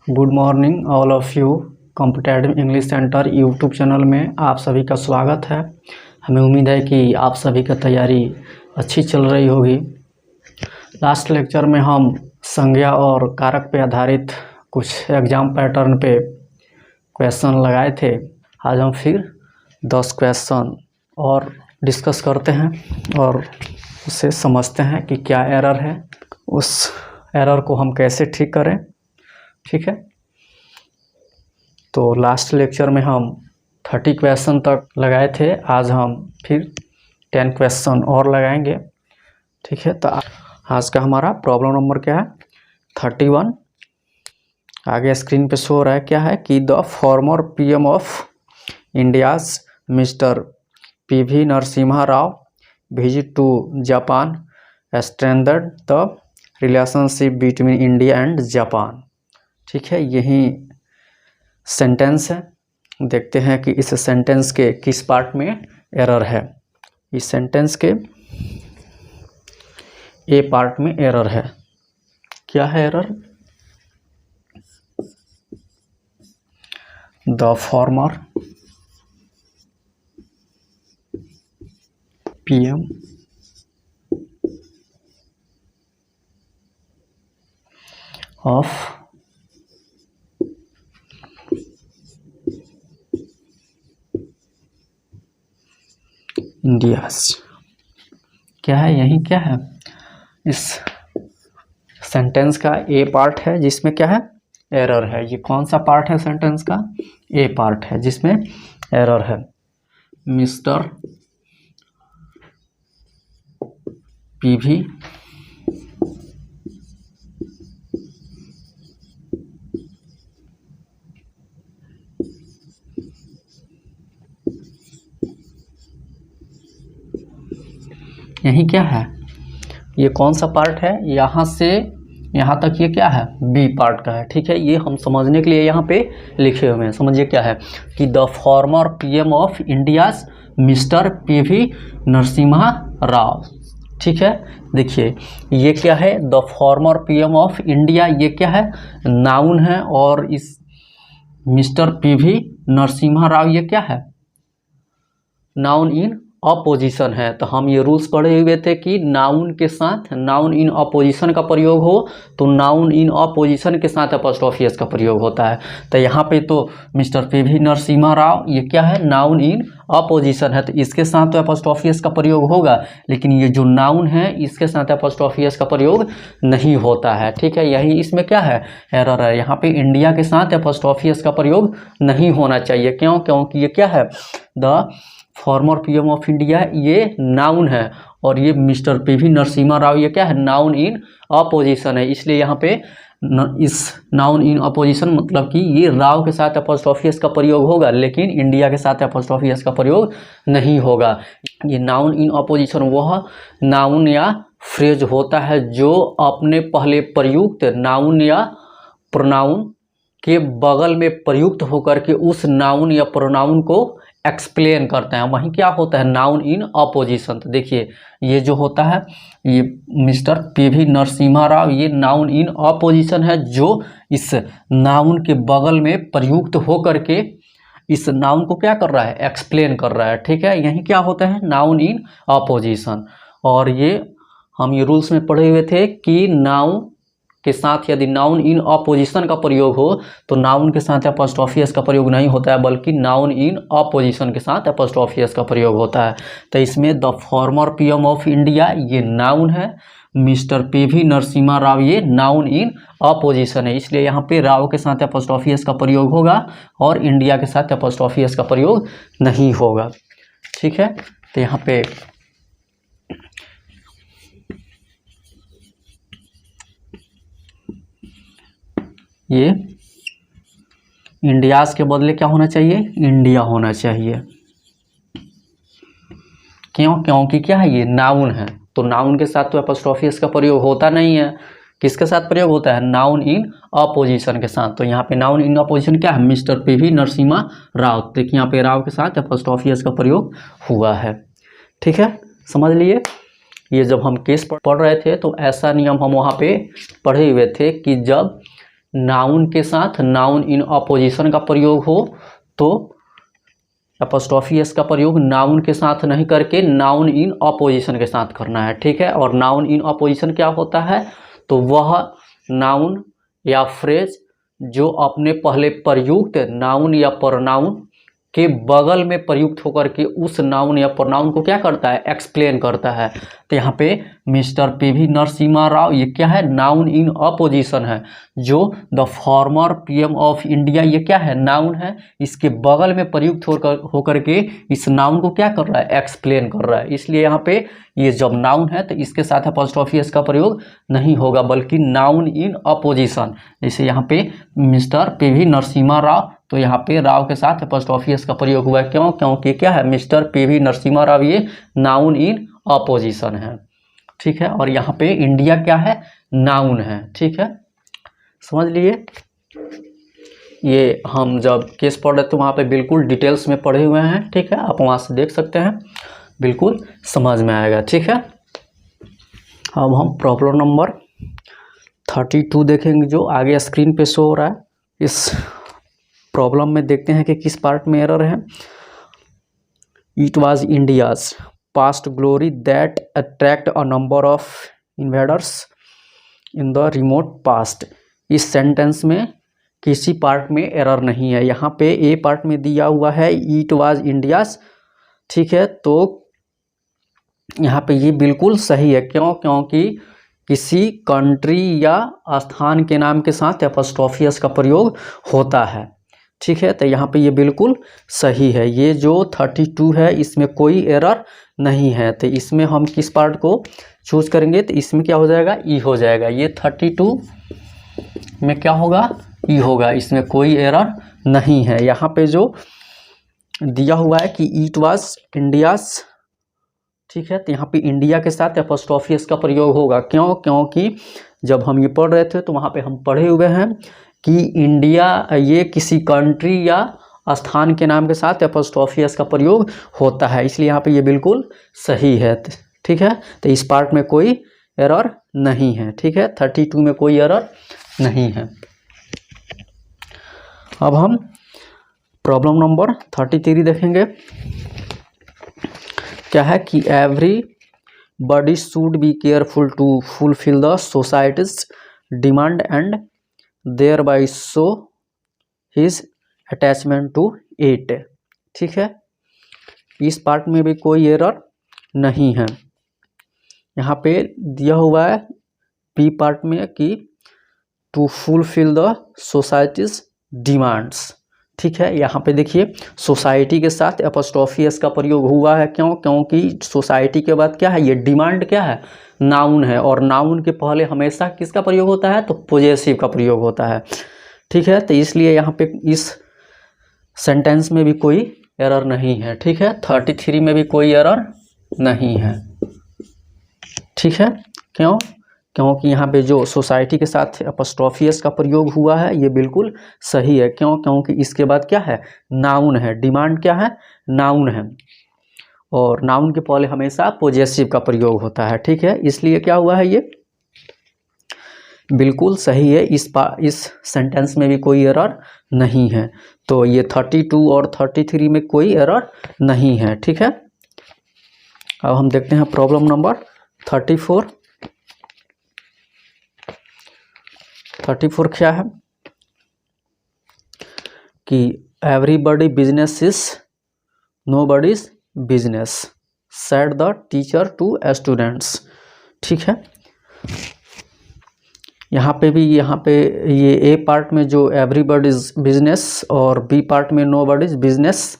Good morning all of you. Competitive English centre YouTube channel में आप सभी का स्वागत है। हमें उम्मीद है कि आप सभी का तैयारी अच्छी चल रही होगी। लास्ट लेक्चर में हम संज्ञा और कारक पे आधारित कुछ एग्ज़ाम पैटर्न पे क्वेश्चन लगाए थे। आज हम फिर 10 क्वेश्चन और डिस्कस करते हैं और उसे समझते हैं कि क्या एरर है, उस एरर को हम कैसे ठीक करें। ठीक है, तो लास्ट लेक्चर में हम 30 क्वेश्चन तक लगाए थे। आज हम फिर 10 क्वेश्चन और लगाएंगे। ठीक है, तो आज का हमारा प्रॉब्लम नंबर क्या है? 31। आगे स्क्रीन पे शो हो रहा है क्या है कि the former PM of India's Mr PV Narasimha Rao visit to Japan strengthened the relationship between India and Japan. ठीक है, यही सेंटेंस है। देखते हैं कि इस सेंटेंस के किस पार्ट में एरर है। इस सेंटेंस के ए पार्ट में एरर है। क्या है error? The former PM of India's. क्या है? यही क्या है? इस सेंटेंस का ए पार्ट है जिसमें क्या है? एरर है। ये कौन सा पार्ट है सेंटेंस का? ए पार्ट है जिसमें एरर है। मिस्टर पीवी यही क्या है? ये कौन सा पार्ट है? यहाँ से यहाँ तक ये क्या है? बी पार्ट का है। ठीक है, ये हम समझने के लिए यहाँ पे लिखे हुए हैं। समझिए क्या है कि the former PM of India's Mr PV Narasimha Rao. ठीक है, देखिए ये क्या है? The former PM of India, ये क्या है? नाउन है। और इस मिस्टर पीवी नरसिम्हा राव ये क्या है? नाउन इन अपोजिशन है। तो हम ये रूल्स पढ़े हुए थे कि नाउन के साथ नाउन इन अपोजिशन का प्रयोग हो तो नाउन इन अपोजिशन के साथ एपोस्ट्रोफी एस का प्रयोग होता है। तो यहाँ पे तो मिस्टर पीवी नरसिम्हा राव ये क्या है? नाउन इन अपोजिशन है, तो इसके साथ तो एपोस्ट्रोफी एस का प्रयोग होगा। लेकिन ये जो नाउन है इसके साथ एपोस्ट्रोफी एस का प्रयोग नहीं होता है। ठीक है, यही इसमें क्या है? एरर है। यहाँ पे इंडिया के साथ एपोस्ट्रोफी एस का प्रयोग नहीं होना चाहिए। क्यों? क्योंकि ये क्या है? The former PM of India ये नाउन है और ये मिस्टर पीवी नरसिम्हा राव ये क्या है? नाउन इन अपोजिशन है। इसलिए यहाँ पे इस नाउन इन अपोजिशन मतलब कि ये राव के साथ एपोस्ट्रोफी एस का प्रयोग होगा लेकिन इंडिया के साथ एपोस्ट्रोफी एस का प्रयोग नहीं होगा। ये नाउन इन अपोजिशन वह नाउन या फ्रेज होता है जो अपने पहले प्रयुक्त नाउन या प्रोनाउन के बगल में प्रयुक्त होकर के उस नाउन या प्रोनाउन को एक्सप्लेन करते हैं। वहीं क्या होता है? Noun in opposition. तो देखिए ये जो होता है ये मिस्टर पीवी नरसिम्हा राव ये नाउन इन अपोजिशन है जो इस नाउन के बगल में प्रयुक्त होकर के इस नाउन को क्या कर रहा है? एक्सप्लेन कर रहा है। ठीक है, यही क्या होता है? Noun in opposition. और ये हम ये रूल्स में पढ़े हुए थे कि नाउन के साथ यदि नाउन इन अपोजिशन का प्रयोग हो तो नाउन के साथ एपोस्ट्रोफी एस का प्रयोग नहीं होता है बल्कि नाउन इन अपोजिशन के साथ एपोस्ट्रोफी एस का प्रयोग होता है। तो इसमें the former PM of India ये नाउन है, मिस्टर पीवी नरसिम्हा राव ये नाउन इन अपोजिशन है। इसलिए यहाँ पे राव के साथ एपोस्ट्रोफी एस का प्रयोग होगा और इंडिया के साथ एपोस्ट्रोफी एस का प्रयोग नहीं होगा। ठीक है, तो यहाँ पे ये इंडियाज के बदले क्या होना चाहिए? इंडिया होना चाहिए। क्यों? क्योंकि क्या है? ये नाउन है तो नाउन के साथ तो एपोस्ट्रोफी एस का प्रयोग होता नहीं है। किसके साथ प्रयोग होता है? नाउन इन अपोजिशन के साथ। तो यहाँ पे नाउन इन अपोजिशन क्या है? Mister PV Narasimha Rao. देखिए यहाँ पे राव के साथ एपोस्ट्रोफी एस का प्रयोग हुआ है। ठीक है, समझ लिए। ये जब हम केस पढ़ रहे थे तो ऐसा नियम हम वहाँ पे पढ़े हुए थे कि जब नाउन के साथ नाउन इन अपोजिशन का प्रयोग हो तो एपोस्ट्रोफी एस का प्रयोग नाउन के साथ नहीं करके नाउन इन अपोजिशन के साथ करना है, ठीक है। और नाउन इन अपोजिशन क्या होता है, तो वह नाउन या फ्रेज जो अपने पहले प्रयुक्त नाउन या प्रनाउन के बगल में प्रयुक्त होकर के उस नाउन या प्रनाउन को क्या करता है, एक्सप्लेन करता है। तो यहाँ पे मिस्टर पीवी नरसिम्हा राव ये क्या है, नाउन इन अपोजिशन है। जो the former PM of India ये क्या है, नाउन है। इसके बगल में प्रयुक्त होकर के इस नाउन को क्या कर रहा है, एक्सप्लेन कर रहा है। इसलिए यहाँ पे ये जब नाउन है तो इसके साथ अपॉस्ट्रोफी एस का प्रयोग नहीं होगा, बल्कि नाउन इन अपोजिशन। जैसे यहाँ पे मिस्टर पीवी नरसिम्हा राव, तो यहाँ पे राव के साथ अपॉस्ट्रोफी एस का प्रयोग हुआ है। क्यों, क्योंकि क्या है, मिस्टर पीवी नरसिम्हा राव ये नाउन इन अपोजिशन है, ठीक है। और यहाँ पे इंडिया क्या है, नाउन है, ठीक है, समझ लिए। ये हम जब केस पढ़ रहे थे वहाँ पे बिल्कुल डिटेल्स में पढ़े हुए हैं, ठीक है, आप वहाँ से देख सकते हैं, बिल्कुल समझ में आएगा, ठीक है। अब हम प्रॉब्लम नंबर 32 देखेंगे जो आगे स्क्रीन पे शो हो रहा है। इस प्रॉब्लम में देखते हैं कि किस पार्ट में एरर है। It was India's past glory that attract a number of invaders in the remote past. इस सेंटेंस में किसी पार्ट में एरर नहीं है। यहाँ पे ए पार्ट में दिया हुआ है इट वाज इंडियाज, ठीक है, तो यहाँ पे ये बिल्कुल सही है। क्यों, क्योंकि किसी कंट्री या स्थान के नाम के साथ अपॉस्ट्रोफी एस का प्रयोग होता है, ठीक है, तो यहाँ पे ये बिल्कुल सही है। ये जो 32 है इसमें कोई एरर नहीं है। तो इसमें हम किस पार्ट को चूज करेंगे, तो इसमें क्या हो जाएगा, ई हो जाएगा। ये 32 में क्या होगा, ई होगा, इसमें कोई एरर नहीं है। यहाँ पे जो दिया हुआ है कि इट वाज इंडियाज, ठीक है, तो यहाँ पे इंडिया के साथ अपॉस्ट्रोफी एस का प्रयोग होगा। क्यों, क्योंकि जब हम ये पढ़ रहे थे तो वहाँ पे हम पढ़े हुए हैं कि इंडिया ये किसी कंट्री या स्थान के नाम के साथ अपॉस्ट्रोफी एस का प्रयोग होता है, इसलिए यहाँ पे ये बिल्कुल सही है, ठीक है। तो इस पार्ट में कोई एरर नहीं है, ठीक है, 32 में कोई एरर नहीं है। अब हम प्रॉब्लम नंबर 33 देखेंगे। क्या है कि everybody should be careful to fulfil the society's demand and thereby show his attachment to it, ठीक है। इस पार्ट में भी कोई एरर नहीं है। यहाँ पे दिया हुआ है बी पार्ट में कि to fulfil the society's demands, ठीक है। यहाँ पे देखिए सोसाइटी के साथ अपॉस्ट्रोफी एस का प्रयोग हुआ है। क्यों, क्योंकि सोसाइटी के बाद क्या है, ये डिमांड क्या है, नाउन है, और नाउन के पहले हमेशा किसका प्रयोग होता है, तो पॉजेसिव का प्रयोग होता है, ठीक है। तो इसलिए यहाँ पे इस सेंटेंस में भी कोई एरर नहीं है, ठीक है। 33 में भी कोई एरर नहीं है, ठीक है। क्यों, क्योंकि यहाँ पे जो सोसाइटी के साथ अपॉस्ट्रोफी एस का प्रयोग हुआ है ये बिल्कुल सही है। क्यों, क्योंकि इसके बाद क्या है, नाउन है, डिमांड क्या है, नाउन है, और नाउन के पहले हमेशा पॉजेसिव का प्रयोग होता है, ठीक है। इसलिए क्या हुआ है, ये बिल्कुल सही है। इस सेंटेंस में भी कोई एरर नहीं है। तो ये 32 और 33 में कोई एरर नहीं है, ठीक है। अब हम देखते हैं प्रॉब्लम नंबर 34। 34 क्या है कि everybody business is nobody's business said the teacher to students, ठीक है। यहाँ पे ये ए पार्ट में जो एवरीबॉडीज बिजनेस और बी पार्ट में नोबॉडीज बिजनेस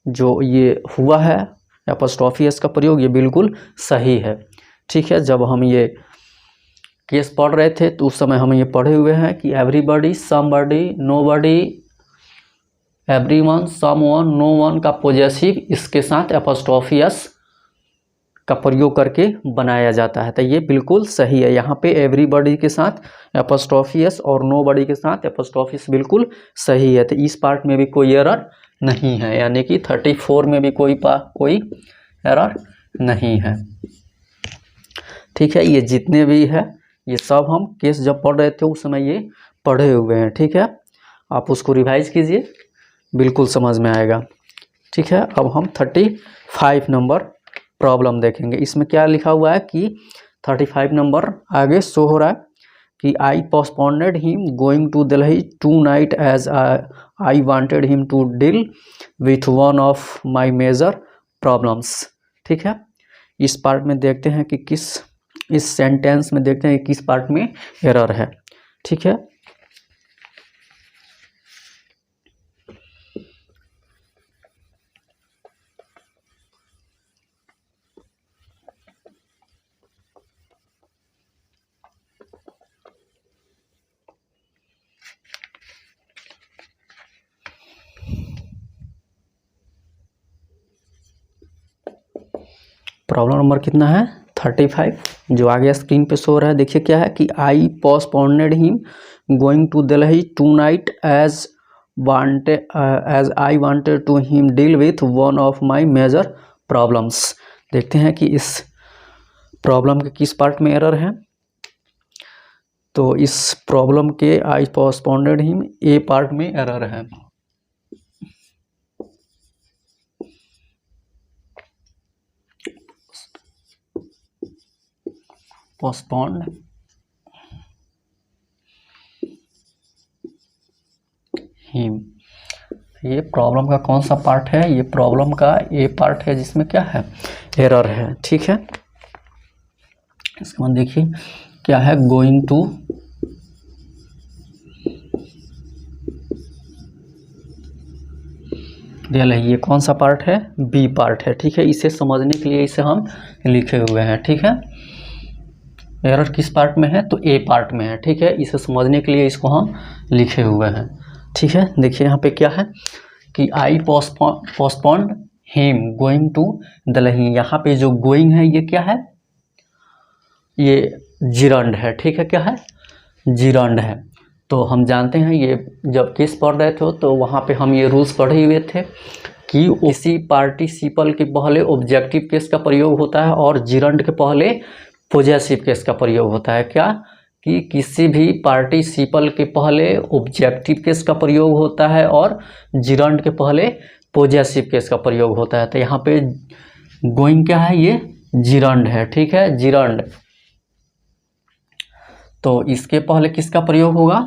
जो ये हुआ है अपॉस्ट्रोफी एस का प्रयोग, ये बिल्कुल सही है, ठीक है। जब हम ये केस पढ़ रहे थे तो उस समय हम ये पढ़े हुए हैं कि everybody, somebody, nobody, everyone, someone, no one का पॉजेसिव इसके साथ अपॉस्ट्रोफी एस का प्रयोग करके बनाया जाता है। तो ये बिल्कुल सही है। यहाँ पे एवरीबॉडी के साथ अपॉस्ट्रोफी एस और नोबॉडी के साथ अपॉस्ट्रोफी एस बिल्कुल सही है। तो इस पार्ट में भी कोई एरर नहीं है, यानी कि 34 में भी कोई एरर नहीं है, ठीक है। ये जितने भी है ये सब हम केस जब पढ़ रहे थे उस समय ये पढ़े हुए हैं, ठीक है। आप उसको रिवाइज कीजिए, बिल्कुल समझ में आएगा, ठीक है। अब हम 35 नंबर प्रॉब्लम देखेंगे। इसमें क्या लिखा हुआ है कि 35 नंबर आगे शो हो रहा है कि I postponed him going to Delhi 2 night as I wanted him to deal with one of my major problems, ठीक है। इस पार्ट में देखते हैं कि इस सेंटेंस में देखते हैं कि किस पार्ट में एरर है, ठीक है। प्रॉब्लम नंबर कितना है 35, जो आगे स्क्रीन पे शो रहा है। देखिए क्या है कि I postponed him going to Delhi 2 night as I wanted to him deal with one of my major problems. देखते हैं कि इस प्रॉब्लम के किस पार्ट में एरर है। तो इस प्रॉब्लम के आई पोस्टपोन्डेड हिम ए पार्ट में एरर है। पोस्टपोन्ड हिम, ये प्रॉब्लम का कौन सा पार्ट है? ये प्रॉब्लम का ए पार्ट है जिसमें क्या है एरर है, ठीक है। इसके बाद देखिए क्या है गोइंग टू दिल्ली, ये कौन सा पार्ट है? बी पार्ट है, ठीक है। इसे समझने के लिए इसे हम लिखे हुए हैं, ठीक है। एरर किस पार्ट में है? तो ए पार्ट में है, ठीक है। इसे समझने के लिए इसको हम लिखे हुए हैं, ठीक है। देखिए यहाँ पे क्या है कि I postponed him going to Delhi. यहाँ पे जो गोइंग है ये क्या है? ये जिरंड है, ठीक है। क्या है? जिरंड है। तो हम जानते हैं ये जब केस पढ़ रहे थे तो वहाँ पे हम ये रूल्स पढ़े हुए थे कि उसी पार्टिसिपल के पहले ऑब्जेक्टिव केस का प्रयोग होता है और जिरंड के पहले पॉजेसिव केस का प्रयोग होता है। क्या कि किसी भी पार्टिसिपल के पहले ऑब्जेक्टिव केस का प्रयोग होता है और जिरंड के पहले पॉजेसिव केस का प्रयोग होता है। तो यहाँ पे गोइंग क्या है? ये जिरंड है, ठीक है, जिरंड। तो इसके पहले किसका प्रयोग होगा?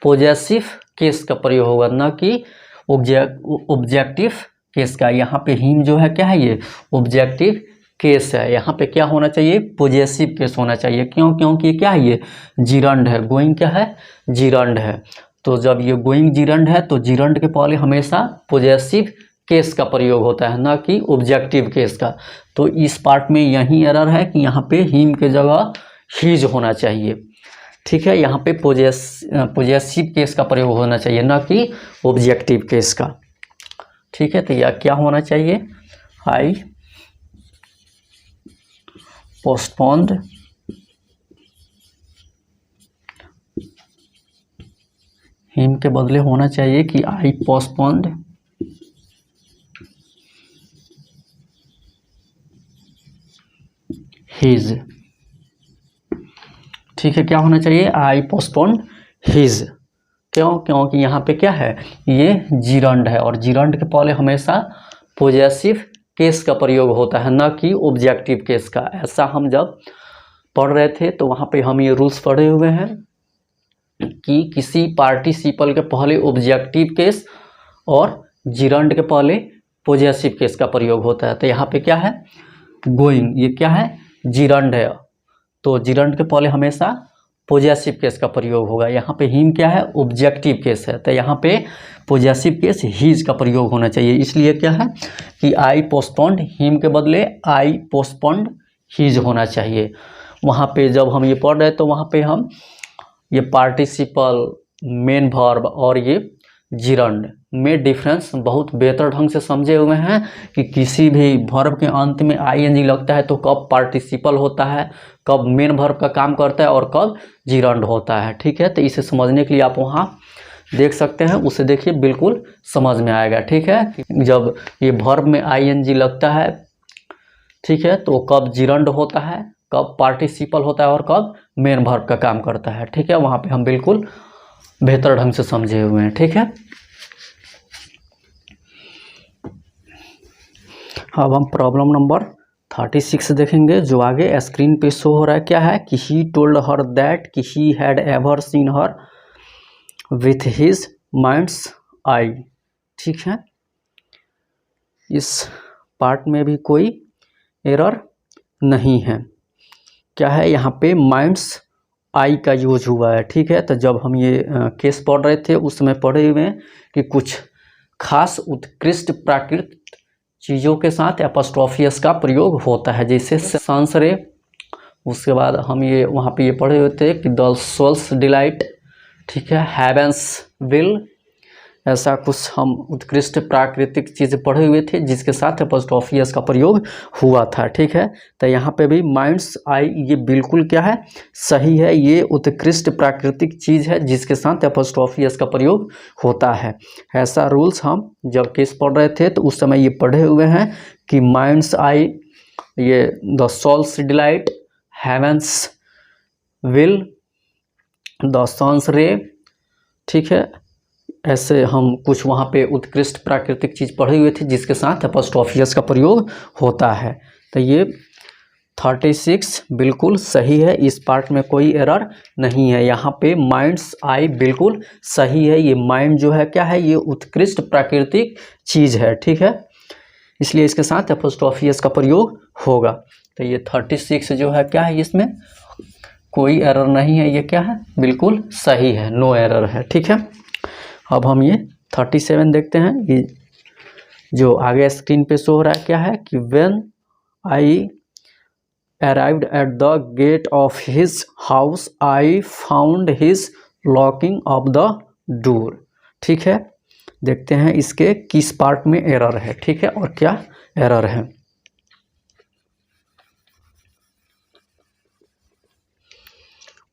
पॉजेसिव केस का प्रयोग होगा, ना कि ऑब्जेक्टिव केस का। यहाँ पे हिम जो है क्या है? ये ऑब्जेक्टिव केस है। यहाँ पे क्या होना चाहिए? पॉजेसिव केस होना चाहिए। क्यों? क्योंकि क्या है? ये जिरंड है। गोइंग क्या है? जिरंड है। तो जब ये गोइंग जिरंड है तो जिरंड के पहले हमेशा पॉजेसिव केस का प्रयोग होता है, ना कि ऑब्जेक्टिव केस का। तो इस पार्ट में यही एरर है कि यहाँ पे हिम के जगह हीज होना चाहिए, ठीक है। यहाँ पे पॉजेसिव केस का प्रयोग होना चाहिए, ना कि ऑब्जेक्टिव केस का, ठीक है। तो यह क्या होना चाहिए? आई पोस्टपोन्ड हिम के बदले होना चाहिए कि आई पोस्टपोन्ड हिज, ठीक है। क्या होना चाहिए? आई पोस्टपोन्ड हिज। क्यों? क्योंकि यहाँ पे क्या है? ये जिरंड है और जिरंड के पहले हमेशा पॉजेसिव केस का प्रयोग होता है, ना कि ऑब्जेक्टिव केस का। ऐसा हम जब पढ़ रहे थे तो वहाँ पे हम ये रूल्स पढ़े हुए हैं कि किसी पार्टिसिपल के पहले ऑब्जेक्टिव केस और जिरंड के पहले पॉजेसिव केस का प्रयोग होता है। तो यहाँ पे क्या है? गोइंग, ये क्या है? जिरंड है। तो जिरंड के पहले हमेशा पॉजेसिव केस का प्रयोग होगा। यहाँ पे हिम क्या है? ऑब्जेक्टिव केस है। तो यहाँ पे पॉजेसिव केस हीज का प्रयोग होना चाहिए। इसलिए क्या है कि आई पोस्टपोन्ड हिम के बदले आई पोस्टपोन्ड हीज होना चाहिए। वहाँ पे जब हम ये पढ़ रहे तो वहाँ पे हम ये पार्टिसिपल, मेन वर्ब और ये जिरंड में डिफरेंस बहुत बेहतर ढंग से समझे हुए हैं कि किसी भी वर्ब के अंत में आईएनजी लगता है तो कब पार्टिसिपल होता है, कब मेन वर्ब का काम करता है और कब जिरंड होता है, ठीक है। तो इसे समझने के लिए आप वहाँ देख सकते हैं, उसे देखिए, बिल्कुल समझ में आएगा, ठीक है। जब ये वर्ब में आईएनजी लगता है, ठीक है, तो कब जिरंड होता है, कब पार्टिसिपल होता है और कब मेन वर्ब का काम करता है, ठीक है। वहाँ पे हम बिल्कुल बेहतर ढंग से समझे हुए हैं। ठीक है, अब हम प्रॉब्लम नंबर 36 देखेंगे, जो आगे स्क्रीन पे शो हो रहा है। क्या है कि ही टोल्ड हर दैट कि he had ever seen her with his mind's eye. ठीक है, इस पार्ट में भी कोई एरर नहीं है। क्या है, यहाँ पे माइंड्स आई का यूज हुआ है। ठीक है, तो जब हम ये केस पढ़ रहे थे उस समय पढ़े हुए हैं कि कुछ खास उत्कृष्ट प्राकृत चीज़ों के साथ एपोस्ट्रोफी एस का प्रयोग होता है, जैसे सन्स रे। उसके बाद हम ये वहाँ पे ये पढ़े हुए थे कि द सोल्स डिलाइट। ठीक है, हेवेंस विल, ऐसा कुछ हम उत्कृष्ट प्राकृतिक चीज़ पढ़े हुए थे जिसके साथ एपोस्ट्रोफी एस का प्रयोग हुआ था। ठीक है, तो यहाँ पे भी माइंड्स आई ये बिल्कुल क्या है, सही है। ये उत्कृष्ट प्राकृतिक चीज़ है जिसके साथ एपोस्ट्रोफी एस का प्रयोग होता है। ऐसा रूल्स हम जब केस पढ़ रहे थे तो उस समय ये पढ़े हुए हैं कि माइंड्स आई, ये the soul's delight, heaven's will, the sun's ray. ठीक है, ऐसे हम कुछ वहाँ पे उत्कृष्ट प्राकृतिक चीज़ पढ़े हुए थे जिसके साथ एपोस्ट्रोफी एस का प्रयोग होता है। तो ये 36 बिल्कुल सही है, इस पार्ट में कोई एरर नहीं है। यहाँ पे माइंड्स आई बिल्कुल सही है। ये माइंड जो है क्या है, ये उत्कृष्ट प्राकृतिक चीज़ है। ठीक है, इसलिए इसके साथ एपोस्ट्रोफी एस का प्रयोग होगा। तो ये 36 जो है क्या है, इसमें कोई एरर नहीं है, ये क्या है, बिल्कुल सही है, नो एरर है। ठीक है, अब हम ये 37 देखते हैं। ये जो आगे स्क्रीन पे शो हो रहा है क्या है कि when I arrived at the gate of his house I found his locking of the door. ठीक है, देखते हैं इसके किस पार्ट में एरर है। ठीक है, और क्या एरर है।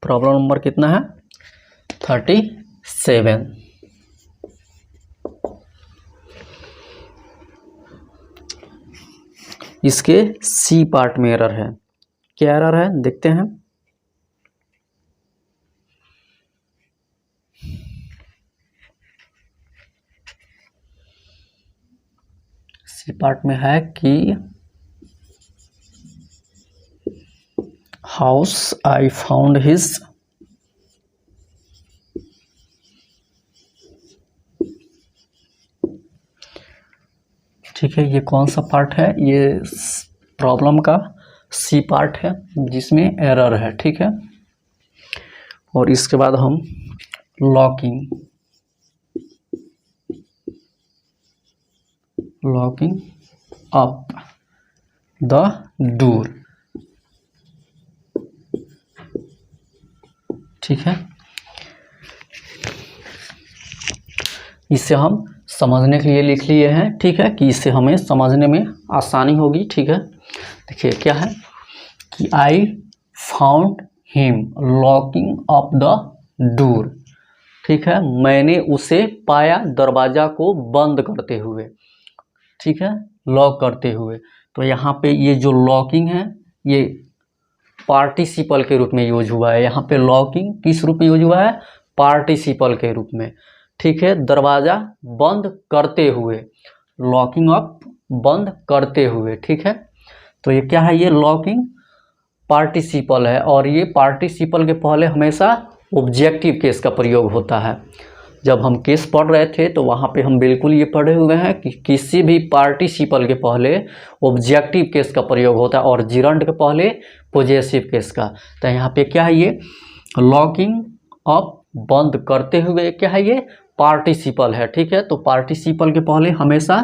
प्रॉब्लम नंबर कितना है, 37। इसके सी पार्ट में एरर है। क्या एरर है देखते हैं। सी पार्ट में है कि हाउस आई फाउंड हिज, ठीक है, ये कौन सा पार्ट है, ये प्रॉब्लम का सी पार्ट है जिसमें एरर है। ठीक है, और इसके बाद हम लॉकिंग अप द डोर। ठीक है, इसे हम समझने के लिए लिख लिए हैं। ठीक है, कि इससे हमें समझने में आसानी होगी। ठीक है, देखिए क्या है कि I found him locking up the door. ठीक है, मैंने उसे पाया दरवाजा को बंद करते हुए। ठीक है, लॉक करते हुए। तो यहाँ पे ये जो लॉकिंग है ये पार्टिसिपल के रूप में यूज हुआ है। यहाँ पे लॉकिंग किस रूप में यूज हुआ है, पार्टिसिपल के रूप में। ठीक है, दरवाज़ा बंद करते हुए, लॉकिंग अप बंद करते हुए। ठीक है, तो ये क्या है, ये लॉकिंग पार्टिसिपल है, और ये पार्टिसिपल के पहले हमेशा ऑब्जेक्टिव केस का प्रयोग होता है। जब हम केस पढ़ रहे थे तो वहाँ पे हम बिल्कुल ये पढ़े हुए हैं कि किसी भी पार्टिसिपल के पहले ऑब्जेक्टिव केस का प्रयोग होता है और जिरंड के पहले पॉजेसिव केस का। तो यहाँ पे क्या है, ये लॉकिंग अप बंद करते हुए क्या है, ये पार्टिसिपल है। ठीक है, तो पार्टिसिपल के पहले हमेशा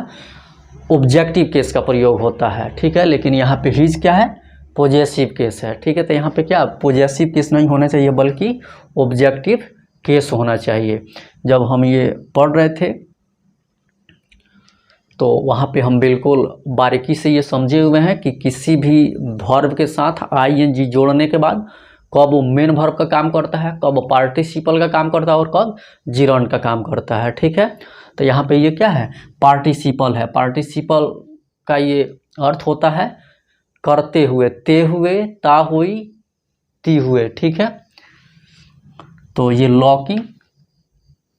ऑब्जेक्टिव केस का प्रयोग होता है। ठीक है, लेकिन यहाँ पे हिज क्या है, पॉजेसिव केस है। ठीक है, तो यहाँ पे क्या पॉजेसिव केस नहीं होना चाहिए बल्कि ऑब्जेक्टिव केस होना चाहिए। जब हम ये पढ़ रहे थे तो वहाँ पे हम बिल्कुल बारीकी से ये समझे हुए हैं कि किसी भी वर्ब के साथ आईएनजी जोड़ने के बाद कब वो मेन वर्ब का काम करता है, कब पार्टिसिपल का काम करता है और कब जिरंड का काम करता है। ठीक है, तो यहाँ पे ये क्या है, पार्टिसिपल है। पार्टिसिपल का ये अर्थ होता है करते हुए, ते हुए, ता हुई, ती हुए। ठीक है, तो ये लॉकिंग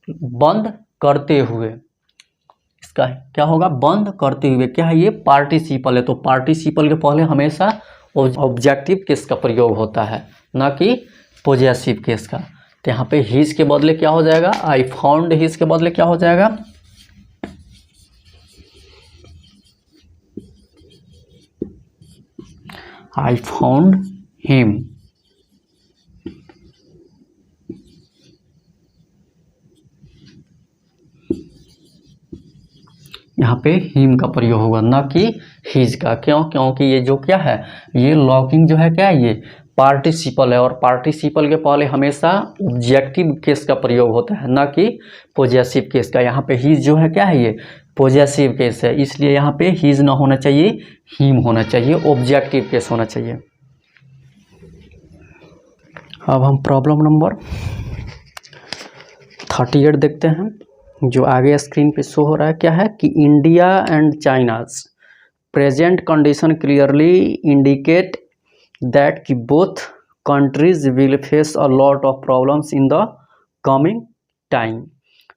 बंद करते हुए, इसका क्या होगा, बंद करते हुए। क्या है ये, पार्टिसिपल है, तो पार्टिसिपल के पहले हमेशा ऑब्जेक्टिव केस का प्रयोग होता है, ना कि पॉजेसिव केस का। तो यहाँ पे हिज के बदले क्या हो जाएगा, आई फाउंड हिज के बदले क्या हो जाएगा, आई फाउंड हिम। यहाँ पे हिम का प्रयोग होगा, ना कि हिज का। क्यों, क्योंकि ये जो क्या है, ये लॉकिंग जो है क्या है, ये पार्टिसिपल है, और पार्टिसिपल के पहले हमेशा ऑब्जेक्टिव केस का प्रयोग होता है, ना कि पॉजेसिव केस का। यहाँ पे हिज जो है क्या है, ये पॉजेसिव केस है, इसलिए यहाँ पे हिज ना होना चाहिए, हिम होना चाहिए, ऑब्जेक्टिव केस होना चाहिए। अब हम प्रॉब्लम नंबर 38 देखते हैं, जो आगे स्क्रीन पे शो हो रहा है। क्या है कि India and China's present condition clearly indicate that कि both countries will face a lot of problems in the coming time.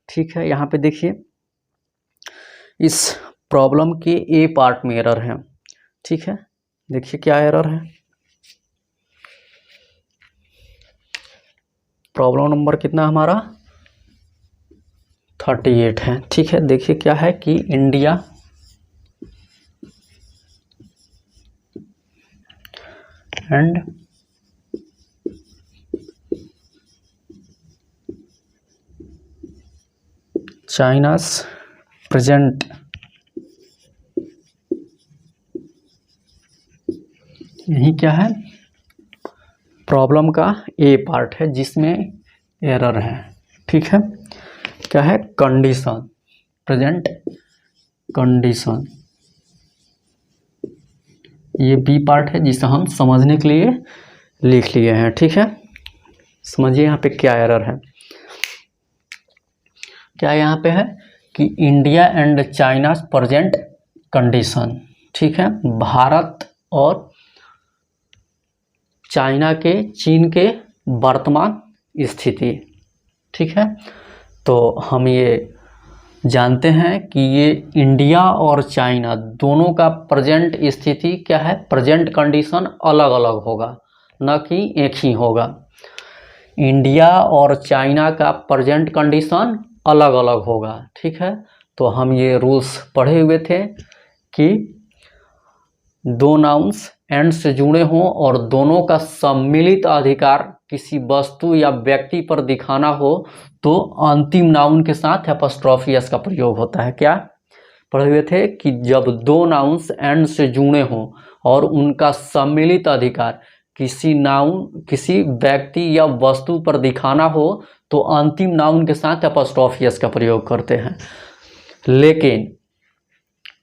ठीक है, यहाँ पे देखिए इस प्रॉब्लम के ए पार्ट में एरर है। ठीक है, देखिए क्या एरर है, प्रॉब्लम नंबर कितना हमारा 38 है। ठीक है, देखिए क्या है कि इंडिया एंड चाइनास प्रेजेंट यही क्या है, प्रॉब्लम का ए पार्ट है जिसमें एरर है। ठीक है, क्या है, कंडीशन, प्रेजेंट कंडीशन, ये बी पार्ट है जिसे हम समझने के लिए लिख लिए हैं। ठीक है, समझिए यहाँ पे क्या एरर है। क्या यहाँ पे है कि India and China present condition. ठीक है, भारत और चाइना के, चीन के वर्तमान स्थिति। ठीक है, तो हम ये जानते हैं कि ये इंडिया और चाइना दोनों का प्रेजेंट स्थिति क्या है, प्रेजेंट कंडीशन अलग अलग होगा, न कि एक ही होगा। इंडिया और चाइना का प्रेजेंट कंडीशन अलग अलग होगा। ठीक है, तो हम ये रूल्स पढ़े हुए थे कि दो नाउन्स एंड से जुड़े हों और दोनों का सम्मिलित अधिकार किसी वस्तु या व्यक्ति पर दिखाना हो तो अंतिम नाउन के साथ एपॉस्ट्रोफी एस का प्रयोग होता है। क्या पढ़े हुए थे कि जब दो नाउन्स एंड से जुड़े हों और उनका सम्मिलित अधिकार किसी नाउन, किसी व्यक्ति या वस्तु पर दिखाना हो तो अंतिम नाउन के साथ एपॉस्ट्रोफी एस का प्रयोग करते हैं। लेकिन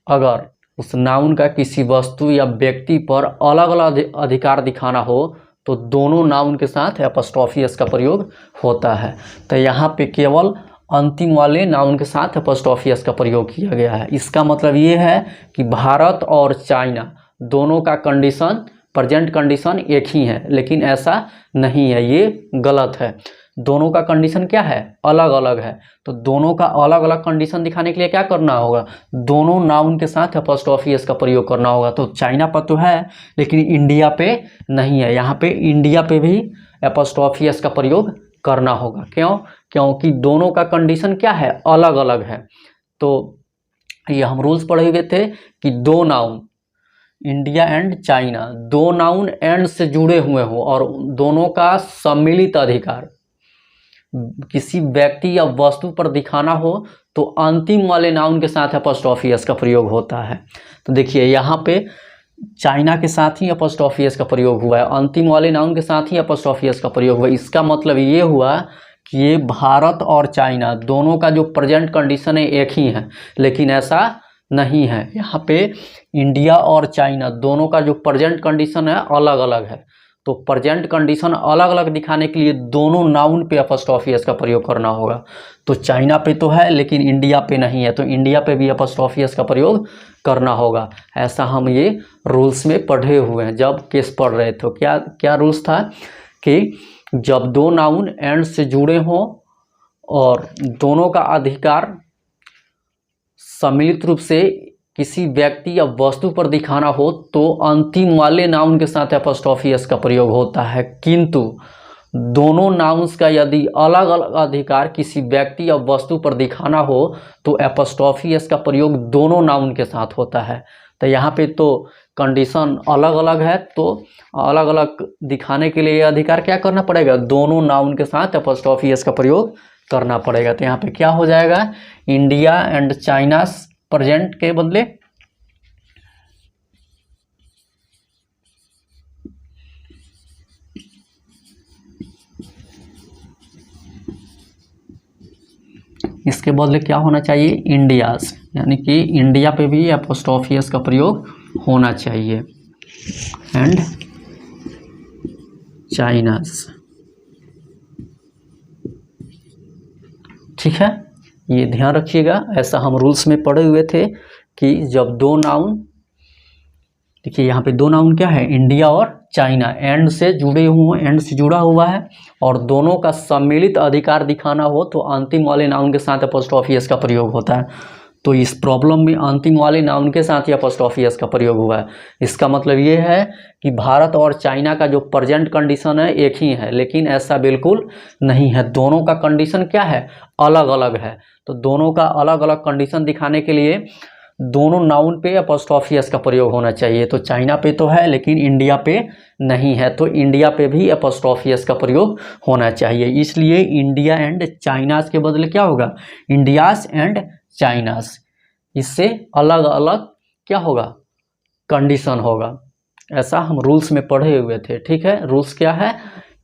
अगर उस नाउन का किसी वस्तु या व्यक्ति पर अलग अलग अधिकार दिखाना हो तो दोनों नाउन के साथ एपॉस्ट्रोफी एस का प्रयोग होता है। तो यहाँ पे केवल अंतिम वाले नाउन के साथ एपॉस्ट्रोफी एस का प्रयोग किया गया है। इसका मतलब ये है कि भारत और चाइना दोनों का कंडीशन, प्रेजेंट कंडीशन एक ही है, लेकिन ऐसा नहीं है, ये गलत है। दोनों का कंडीशन क्या है, अलग अलग है। तो दोनों का अलग अलग कंडीशन दिखाने के लिए क्या करना होगा, दोनों नाउन के साथ एपॉस्ट्रोफी एस का प्रयोग करना होगा। तो चाइना पर तो है लेकिन इंडिया पे नहीं है। यहाँ पे इंडिया पे भी एपॉस्ट्रोफी एस का प्रयोग करना होगा। क्यों, क्योंकि दोनों का कंडीशन क्या है, अलग अलग है। तो ये हम रूल्स पढ़े हुए थे कि दो नाउन, इंडिया एंड चाइना, दो नाउन एंड से जुड़े हुए हों और दोनों का सम्मिलित अधिकार किसी व्यक्ति या वस्तु पर दिखाना हो तो अंतिम वाले नाउन के साथ एपॉस्ट्रोफी एस का प्रयोग होता है। तो देखिए यहाँ पे चाइना के साथ ही एपॉस्ट्रोफी एस का प्रयोग हुआ है, अंतिम वाले नाउन के साथ ही एपॉस्ट्रोफी एस का प्रयोग हुआ। इसका मतलब ये हुआ कि ये भारत और चाइना दोनों का जो प्रेजेंट कंडीशन है एक ही है, लेकिन ऐसा नहीं है। यहाँ पे इंडिया और चाइना दोनों का जो प्रेजेंट कंडीशन है अलग अलग है। तो प्रेजेंट कंडीशन अलग अलग दिखाने के लिए दोनों नाउन पे एपॉस्ट्रोफी एस का प्रयोग करना होगा। तो चाइना पे तो है लेकिन इंडिया पे नहीं है, तो इंडिया पे भी एपॉस्ट्रोफी एस का प्रयोग करना होगा। ऐसा हम ये रूल्स में पढ़े हुए हैं जब केस पढ़ रहे थे। क्या रूल्स था कि जब दो नाउन एंड से जुड़े हों और दोनों का अधिकार सम्मिलित रूप से किसी व्यक्ति या वस्तु पर दिखाना हो तो अंतिम वाले नाउन के साथ एपोस्ट्रोफी एस का प्रयोग होता है, किंतु दोनों नाउन्स का यदि अलग अलग अधिकार किसी व्यक्ति या वस्तु पर दिखाना हो तो एपोस्ट्रोफी एस का प्रयोग दोनों नाउन के साथ होता है। तो यहाँ पे तो कंडीशन अलग अलग है, तो अलग अलग दिखाने के लिए अधिकार क्या करना पड़ेगा, दोनों नाउन के साथ एपोस्ट्रोफी एस का प्रयोग करना पड़ेगा। तो यहाँ पे क्या हो जाएगा, इंडिया एंड चाइना प्रेजेंट के बदले इसके बदले क्या होना चाहिए, इंडियाज, यानी कि इंडिया पे भी एपोस्ट्रोफी एस का प्रयोग होना चाहिए एंड चाइनाज। ठीक है, ये ध्यान रखिएगा। ऐसा हम रूल्स में पढ़े हुए थे कि जब दो नाउन, देखिए यहाँ पे दो नाउन क्या है, इंडिया और चाइना, एंड से जुड़े हुए, एंड से जुड़ा हुआ है और दोनों का सम्मिलित अधिकार दिखाना हो तो अंतिम वाले नाउन के साथ एपोस्ट्रोफी एस का प्रयोग होता है। तो इस प्रॉब्लम में अंतिम वाले नाउन के साथ ही एपोस्ट्रोफी एस का प्रयोग हुआ है। इसका मतलब ये है कि भारत और चाइना का जो प्रेजेंट कंडीशन है एक ही है, लेकिन ऐसा बिल्कुल नहीं है, दोनों का कंडीशन क्या है, अलग अलग है। तो दोनों का अलग अलग कंडीशन दिखाने के लिए दोनों नाउन पे एपोस्ट्रोफी एस का प्रयोग होना चाहिए। तो चाइना पे तो है लेकिन इंडिया पे नहीं है, तो इंडिया पे भी एपोस्ट्रोफी एस का प्रयोग होना चाहिए। इसलिए इंडिया एंड चाइनास के बदले क्या होगा, इंडियास एंड चाइनास। इससे अलग अलग क्या होगा, कंडीशन होगा। ऐसा हम रूल्स में पढ़े हुए थे। ठीक है, रूल्स क्या है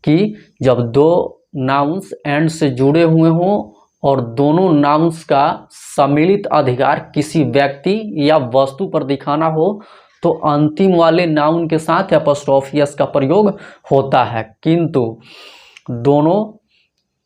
कि जब दो नाउन्स एंड से जुड़े हुए हों और दोनों नाउन्स का सम्मिलित अधिकार किसी व्यक्ति या वस्तु पर दिखाना हो तो अंतिम वाले नाउन के साथ एपोस्ट्रोफी एस का प्रयोग होता है, किंतु दोनों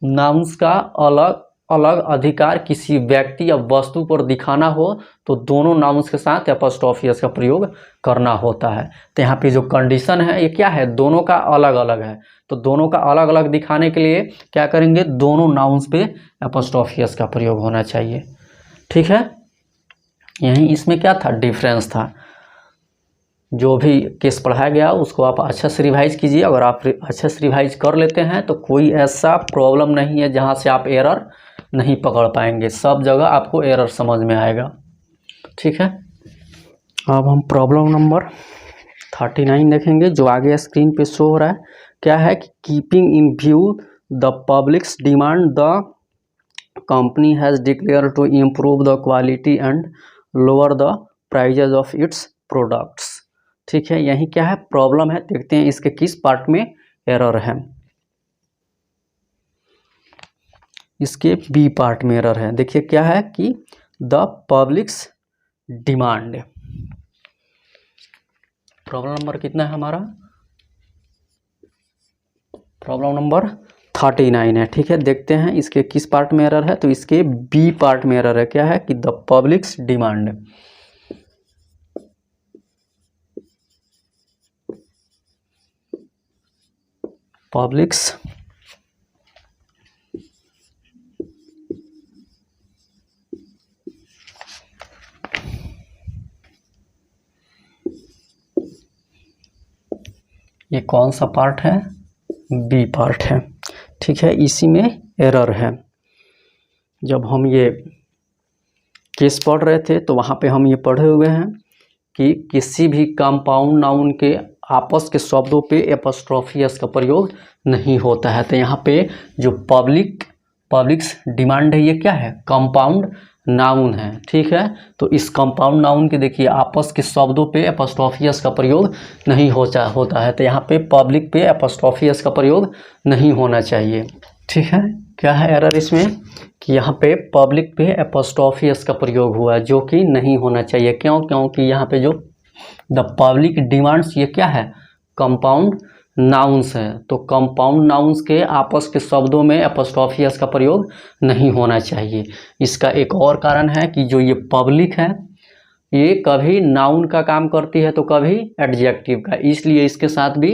नाउन्स का अलग अलग अधिकार किसी व्यक्ति या वस्तु पर दिखाना हो तो दोनों नाउन्स के साथ एपोस्ट्रोफी एस का प्रयोग करना होता है। तो यहाँ पे जो कंडीशन है ये क्या है, दोनों का अलग अलग है। तो दोनों का अलग अलग दिखाने के लिए क्या करेंगे, दोनों नाउन्स पे एपोस्ट्रोफी एस का प्रयोग होना चाहिए। ठीक है, यही इसमें क्या था, डिफरेंस था। जो भी केस पढ़ाया गया उसको आप अच्छे से रिवाइज कीजिए। अगर आप अच्छे से रिवाइज कर लेते हैं तो कोई ऐसा प्रॉब्लम नहीं है जहाँ से आप एरर नहीं पकड़ पाएंगे, सब जगह आपको एरर समझ में आएगा। ठीक है, अब हम प्रॉब्लम नंबर 39 देखेंगे जो आगे स्क्रीन पे शो हो रहा है। क्या है कि keeping in view the public's demand the company has declare to improve the quality and lower the prices of its products. ठीक है, यही क्या है, प्रॉब्लम है। देखते हैं इसके किस पार्ट में एरर है। इसके बी पार्ट में एरर है। देखिए क्या है कि the public's demand, problem number कितना है हमारा, प्रॉब्लम नंबर 39 है। ठीक है, देखते हैं इसके किस पार्ट में एरर है। तो इसके बी पार्ट में एरर है। क्या है कि द पब्लिक्स डिमांड, पब्लिक्स ये कौन सा पार्ट है, बी पार्ट है। ठीक है, इसी में एरर है। जब हम ये केस पढ़ रहे थे तो वहाँ पे हम ये पढ़े हुए हैं कि किसी भी कंपाउंड नाउन के आपस के शब्दों पे एपोस्ट्रोफी एस का प्रयोग नहीं होता है। तो यहाँ पे जो पब्लिक्स डिमांड है ये क्या है, कंपाउंड नाउन है। ठीक है, तो इस कंपाउंड नाउन के देखिए आपस के शब्दों पे एपोस्ट्रोफी एस का प्रयोग नहीं होता है। तो यहाँ पे पब्लिक पे एपोस्ट्रोफी एस का प्रयोग नहीं होना चाहिए। ठीक है, क्या है एरर इसमें कि यहाँ पे पब्लिक पे एपोस्ट्रोफी एस का प्रयोग हुआ है जो कि नहीं होना चाहिए। क्यों, क्योंकि यहाँ पे जो द पब्लिक डिमांड्स ये क्या है, कंपाउंड नाउन्स है। तो कंपाउंड नाउन्स के आपस के शब्दों में एपोस्ट्रोफी एस का प्रयोग नहीं होना चाहिए। इसका एक और कारण है कि जो ये पब्लिक है ये कभी नाउन का काम करती है तो कभी एडजेक्टिव का, इसलिए इसके साथ भी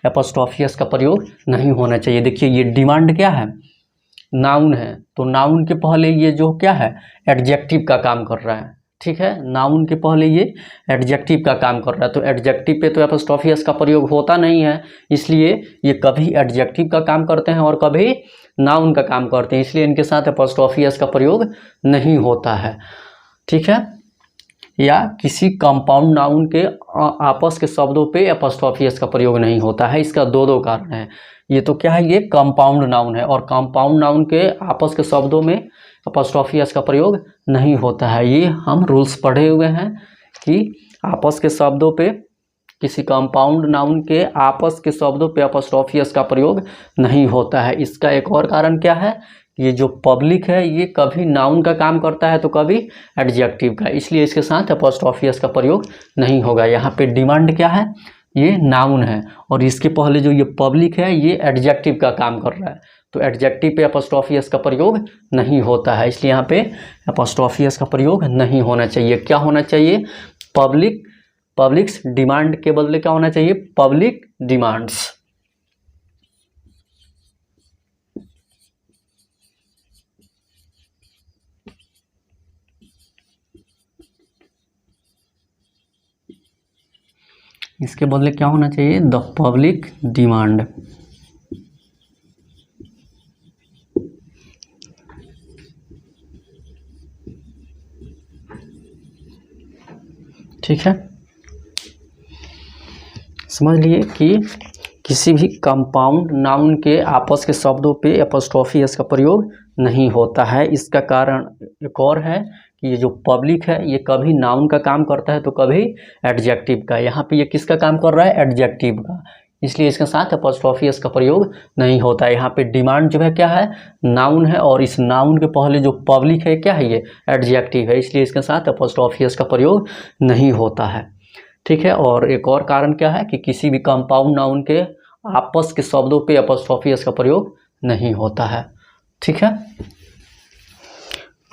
एपोस्ट्रोफी एस का प्रयोग नहीं होना चाहिए। देखिए ये डिमांड क्या है, नाउन है तो नाउन के पहले ये जो क्या है एडजेक्टिव का काम कर रहा है, ठीक है। नाउन के पहले ये एडजेक्टिव का काम कर रहा है, तो एडजेक्टिव पे तो एपोस्ट्रोफी एस का प्रयोग होता नहीं है, इसलिए ये कभी एडजेक्टिव का काम करते हैं और कभी नाउन का काम करते हैं, इसलिए इनके साथ एपोस्ट्रोफी एस का प्रयोग नहीं होता है, ठीक है। या किसी कंपाउंड नाउन के आपस के शब्दों पे एपोस्ट्रोफी एस का प्रयोग नहीं होता है। इसका दो कारण है। ये तो क्या है, ये कंपाउंड नाउन है और कंपाउंड नाउन के आपस के शब्दों में एपोस्ट्रोफी एस का प्रयोग नहीं होता है। ये हम रूल्स पढ़े हुए हैं कि आपस के शब्दों पे, किसी कंपाउंड नाउन के आपस के शब्दों पे एपोस्ट्रोफी एस का प्रयोग नहीं होता है। इसका एक और कारण क्या है, ये जो पब्लिक है ये कभी नाउन का काम करता है तो कभी एडजेक्टिव का, इसलिए इसके साथ एपोस्ट्रोफी एस का प्रयोग नहीं होगा। यहाँ पे डिमांड क्या है, ये नाउन है और इसके पहले जो ये पब्लिक है ये एडजेक्टिव का काम कर रहा है, तो एडजेक्टिव पे एपोस्ट्रोफी एस का प्रयोग नहीं होता है, इसलिए यहाँ पे एपोस्ट्रोफी एस का प्रयोग नहीं होना चाहिए। क्या होना चाहिए, पब्लिक, पब्लिक्स डिमांड के बदले क्या होना चाहिए, पब्लिक डिमांड्स। इसके बदले क्या होना चाहिए, द पब्लिक डिमांड। ठीक है, समझ लिए कि किसी भी कंपाउंड नाउन के आपस के शब्दों पे एपोस्ट्रोफी एस का प्रयोग नहीं होता है। इसका कारण एक और है कि ये जो पब्लिक है ये कभी नाउन का काम करता है तो कभी एडजेक्टिव का। यहाँ पे ये किसका काम कर रहा है, एडजेक्टिव का, इसलिए इसके साथ एपोस्ट्रोफी एस का प्रयोग नहीं होता है। यहाँ पे डिमांड जो है क्या है, नाउन है और इस नाउन के पहले जो पब्लिक है क्या है, ये एडजेक्टिव है, इसलिए इसके साथ एपोस्ट्रोफी एस का प्रयोग नहीं होता है, ठीक है। और एक और कारण क्या है कि किसी भी कंपाउंड नाउन के आपस के शब्दों पे एपोस्ट्रोफी एस का प्रयोग नहीं होता है, ठीक है।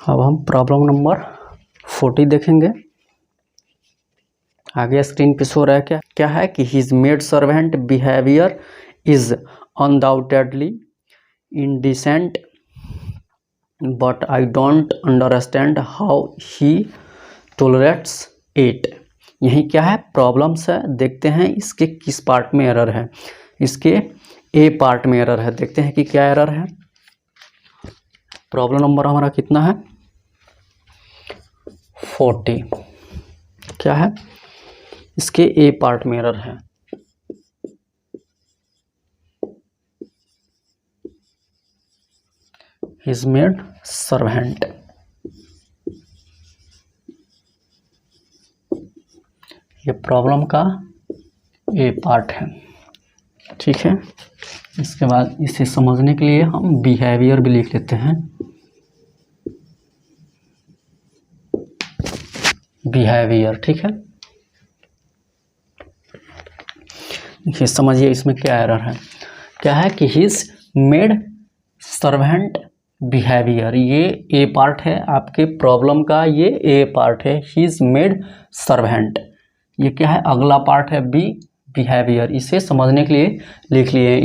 अब हम प्रॉब्लम नंबर 40 देखेंगे। आगे स्क्रीन पे शो रहा है क्या है कि his maid servant behaviour is undoubtedly indecent but I don't understand how he tolerates it. यही क्या है, प्रॉब्लम्स है। देखते हैं इसके किस पार्ट में एरर है। इसके ए पार्ट में एरर है, देखते हैं कि क्या एरर है। प्रॉब्लम नंबर हमारा कितना है, 40। क्या है, इसके ए पार्ट में एरर है। हिज मेड सर्वेंट, ये प्रॉब्लम का ए पार्ट है, ठीक है। इसके बाद इसे समझने के लिए हम बिहेवियर भी लिख लेते हैं। बिहेवियर, ठीक है। ये समझिए इसमें क्या एरर है। क्या है कि हिज मेड सर्वेंट बिहेवियर, ये ए पार्ट है आपके प्रॉब्लम का, ये ए पार्ट है। हिज मेड सर्वेंट, ये क्या है, अगला पार्ट है बी बिहेवियर। इसे समझने के लिए लिख लिए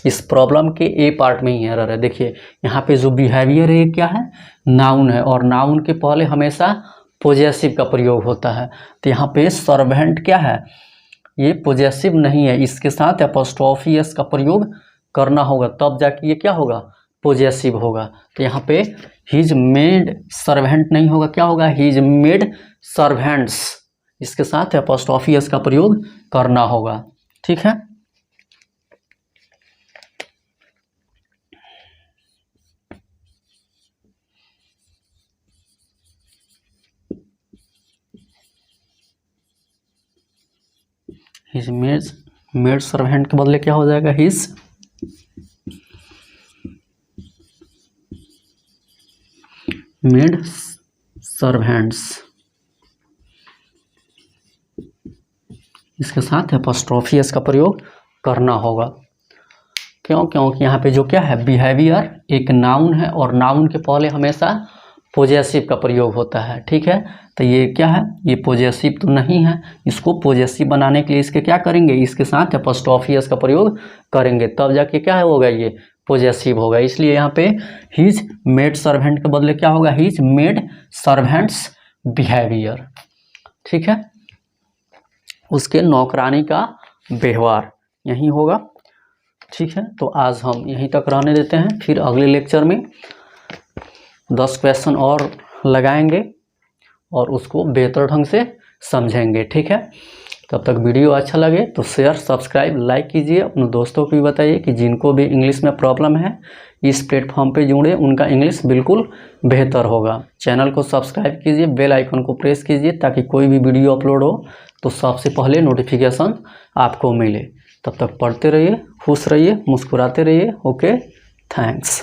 इस प्रॉब्लम के ए पार्ट में ही एरर है। देखिए यहाँ पे जो बिहेवियर है क्या है, नाउन है और नाउन के पहले हमेशा पोजेसिव का प्रयोग होता है। तो यहाँ पे सर्वेंट क्या है, ये पोजेसिव नहीं है, इसके साथ एपोस्ट्रोफी एस का प्रयोग करना होगा, तब जाके ये क्या होगा, पोजेसिव होगा। तो यहाँ पे हिज मेड सर्वेंट नहीं होगा, क्या होगा, हिज मेड सर्वेंट्स, इसके साथ एपोस्ट्रोफी एस का प्रयोग करना होगा, ठीक है। हिज मेड सर्वेंट के बदले क्या हो जाएगा, हिज मेड सर्वेंट्स, इसके साथ एपोस्ट्रोफी एस का प्रयोग करना होगा। क्योंकि यहाँ पे जो क्या है, बिहेवियर एक नाउन है और नाउन के पहले हमेशा पोजेसिव का प्रयोग होता है, ठीक है। तो ये क्या है, ये पोजेसिव तो नहीं है, इसको पोजेसिव बनाने के लिए इसके क्या करेंगे, इसके साथ एपोस्ट्रोफी एस का प्रयोग करेंगे, तब जाके क्या होगा, ये पॉजेसिव होगा, इसलिए यहाँ पे हिज मेड सर्वेंट के बदले क्या होगा, हिज मेड सर्वेंट्स बिहेवियर। ठीक है, उसके नौकरानी का व्यवहार यही होगा। ठीक है, तो आज हम यहीं तक रहने देते हैं, फिर अगले लेक्चर में 10 क्वेश्चन और लगाएंगे और उसको बेहतर ढंग से समझेंगे। ठीक है, तब तक वीडियो अच्छा लगे तो शेयर, सब्सक्राइब, लाइक कीजिए। अपने दोस्तों को भी बताइए कि जिनको भी इंग्लिश में प्रॉब्लम है इस प्लेटफॉर्म पे जुड़े, उनका इंग्लिश बिल्कुल बेहतर होगा। चैनल को सब्सक्राइब कीजिए, बेल आइकन को प्रेस कीजिए ताकि कोई भी वीडियो अपलोड हो तो सबसे पहले नोटिफिकेशन आपको मिले। तब तक पढ़ते रहिए, खुश रहिए, मुस्कुराते रहिए। Okay, thanks.